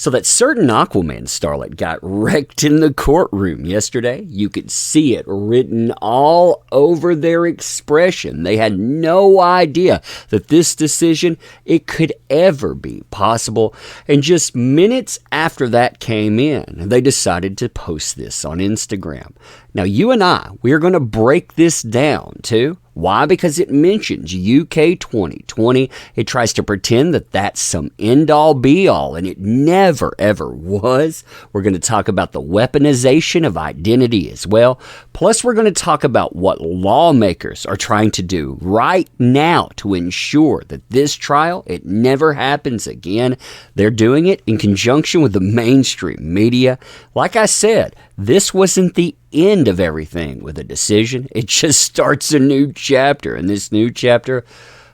So that certain Aquaman starlet got wrecked in the courtroom yesterday. You could see it written all over their expression. They had no idea that this decision, it could ever be possible. And just minutes after that came in, they decided to post this on Instagram. Now, you and I, we're going to break this down too. Why? Because it mentions UK 2020. It tries to pretend that that's some end-all be-all, and it never, ever was. We're going to talk about the weaponization of identity as well. Plus, we're going to talk about what lawmakers are trying to do right now to ensure that this trial, it never happens again. They're doing it in conjunction with the mainstream media. Like I said, this wasn't the end of everything with a decision. It just starts a new chapter. And this new chapter,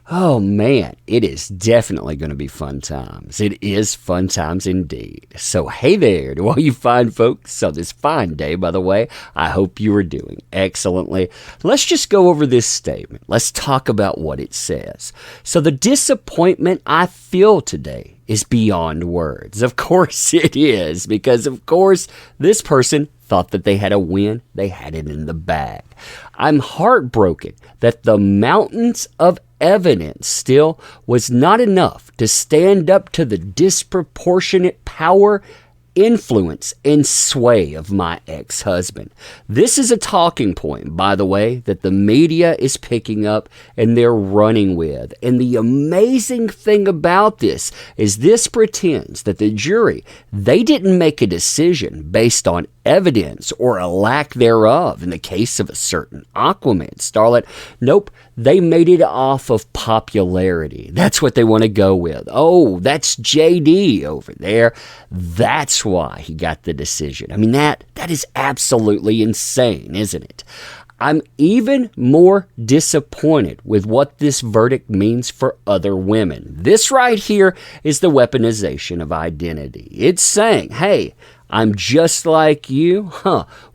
oh man, it is definitely going to be fun times. It is fun times indeed. So hey there to all you fine folks on this fine day, by the way. I hope you are doing excellently. Let's just go over this statement. Let's talk about what it says. So the disappointment I feel today is beyond words. Of course it is, because of course this person thought that they had a win. They had it in the bag. I'm heartbroken that the mountains of evidence still was not enough to stand up to the disproportionate power, influence, and sway of my ex-husband. This is a talking point, by the way, that the media is picking up and they're running with. And the amazing thing about this is this pretends that the jury, they didn't make a decision based on evidence or a lack thereof in the case of a certain Aquaman starlet. Nope, they made it off of popularity. That's what they want to go with. Oh, that's JD over there. That's why he got the decision. I mean, that is absolutely insane, isn't it? I'm even more disappointed with what this verdict means for other women. This right here is the weaponization of identity. It's saying, hey, I'm just like you,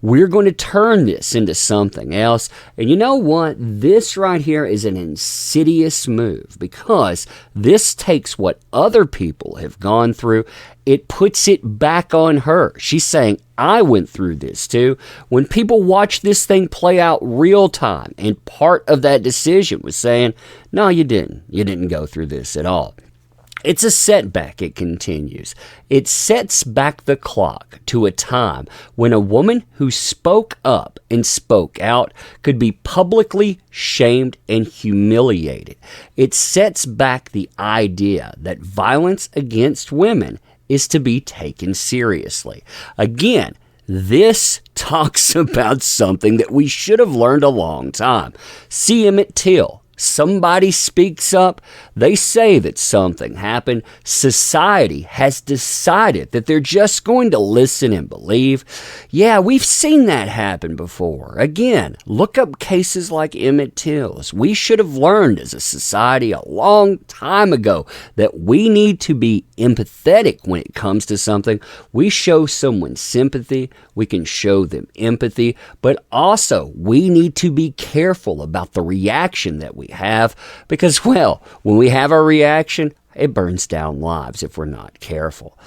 we're going to turn this into something else. And you know what? This right here is an insidious move, because this takes what other people have gone through, it puts it back on her. She's saying, I went through this too. When people watch this thing play out real time, and part of that decision was saying, no, you didn't. You didn't go through this at all. It's a setback, it continues. It sets back the clock to a time when a woman who spoke up and spoke out could be publicly shamed and humiliated. It sets back the idea that violence against women is to be taken seriously. Again, this talks about something that we should have learned a long time. See Emmett Till. Somebody speaks up, they say that something happened. Society has decided that they're just going to listen and believe. Yeah, we've seen that happen before. Again, look up cases like Emmett Till's. We should have learned as a society a long time ago that we need to be empathetic when it comes to something. We show someone sympathy, we can show them empathy, but also we need to be careful about the reaction that we have, because, well, when we have our reaction, it burns down lives if we're not careful.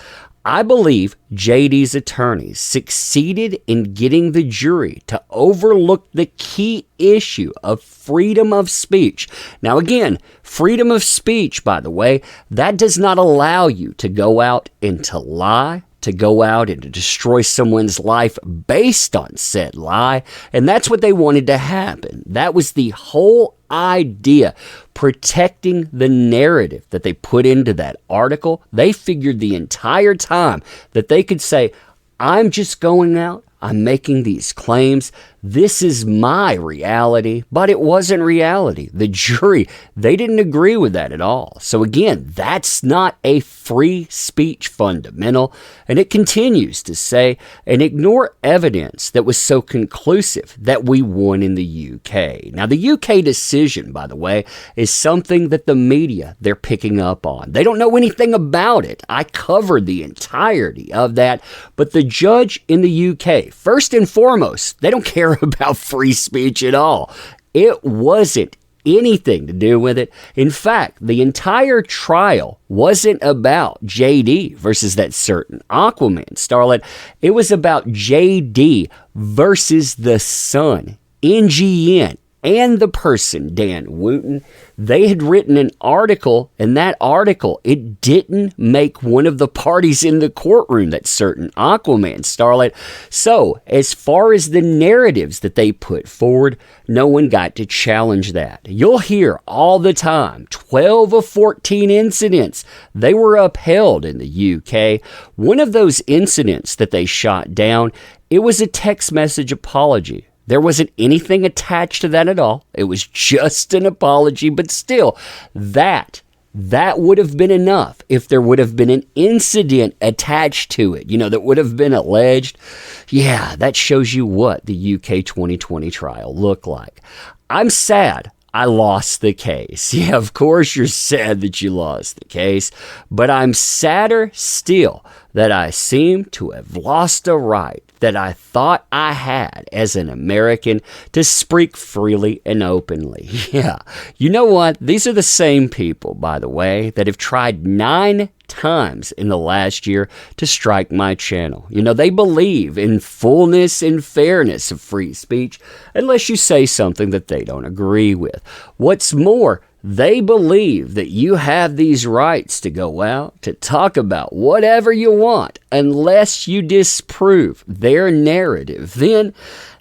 I believe JD's attorneys succeeded in getting the jury to overlook the key issue of freedom of speech. Now again, freedom of speech, by the way, that does not allow you to go out and to lie, to go out and to destroy someone's life based on said lie. And that's what they wanted to happen. That was the whole idea, protecting the narrative that they put into that article. They figured the entire time that they could say, I'm just going out, I'm making these claims, this is my reality, but it wasn't reality. The jury, they didn't agree with that at all. So again, that's not a free speech fundamental. And it continues to say, and ignore evidence that was so conclusive that we won in the UK. Now, the UK decision, by the way, is something that the media, they're picking up on. They don't know anything about it. I covered the entirety of that. But the judge in the UK, first and foremost, they don't care about free speech at all. It wasn't anything to do with it. In fact, the entire trial wasn't about JD versus that certain Aquaman starlet. It was about JD versus the Sun, NGN, and the person, Dan Wooten. They had written an article, and that article, it didn't make one of the parties in the courtroom, that certain Aquaman starlet. So, as far as the narratives that they put forward, no one got to challenge that. You'll hear all the time, 12 of 14 incidents, they were upheld in the UK. One of those incidents that they shot down, it was a text message apology. There wasn't anything attached to that at all. It was just an apology, but still, that would have been enough if there would have been an incident attached to it, that would have been alleged. Yeah, that shows you what the UK 2020 trial looked like. I'm sad I lost the case. Yeah, of course you're sad that you lost the case, but I'm sadder still that I seem to have lost a right that I thought I had as an American to speak freely and openly. Yeah, you know what? These are the same people, by the way, that have tried 9 times in the last year to strike my channel. They believe in fullness and fairness of free speech unless you say something that they don't agree with. What's more, they believe that you have these rights to go out, to talk about whatever you want, unless you disprove their narrative. Then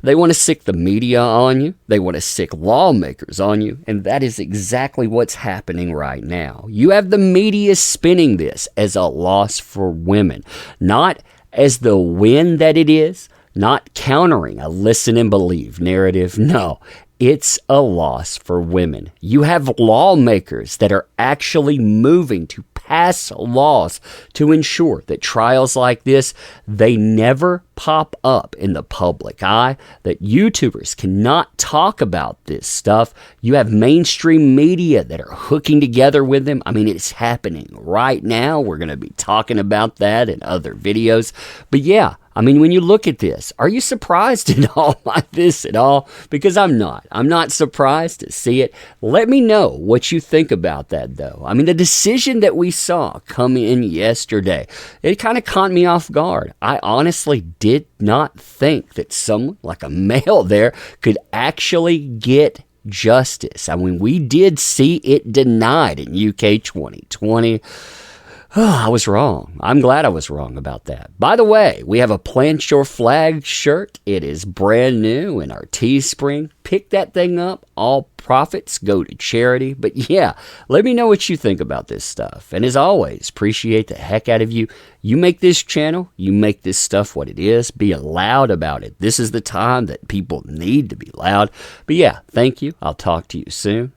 they want to sick the media on you. They want to sick lawmakers on you. And that is exactly what's happening right now. You have the media spinning this as a loss for women, not as the win that it is, not countering a listen and believe narrative. No. It's a loss for women. You have lawmakers that are actually moving to pass laws to ensure that trials like this, they never pop up in the public eye, that YouTubers cannot talk about this stuff. You have mainstream media that are hooking together with them. I mean, it's happening right now. We're going to be talking about that in other videos. But yeah, I mean, when you look at this, are you surprised at all by this at all? Because I'm not. I'm not surprised to see it. Let me know what you think about that, though. I mean, the decision that we saw come in yesterday, it kind of caught me off guard. I honestly did not think that someone like a male there could actually get justice. I mean, we did see it denied in UK 2020. I was wrong. I'm glad I was wrong about that. By the way, we have a Plant Your Flag shirt. It is brand new in our Teespring. Pick that thing up. All profits go to charity. But yeah, let me know what you think about this stuff. And as always, appreciate the heck out of you. You make this channel, you make this stuff what it is. Be loud about it. This is the time that people need to be loud. But yeah, thank you. I'll talk to you soon.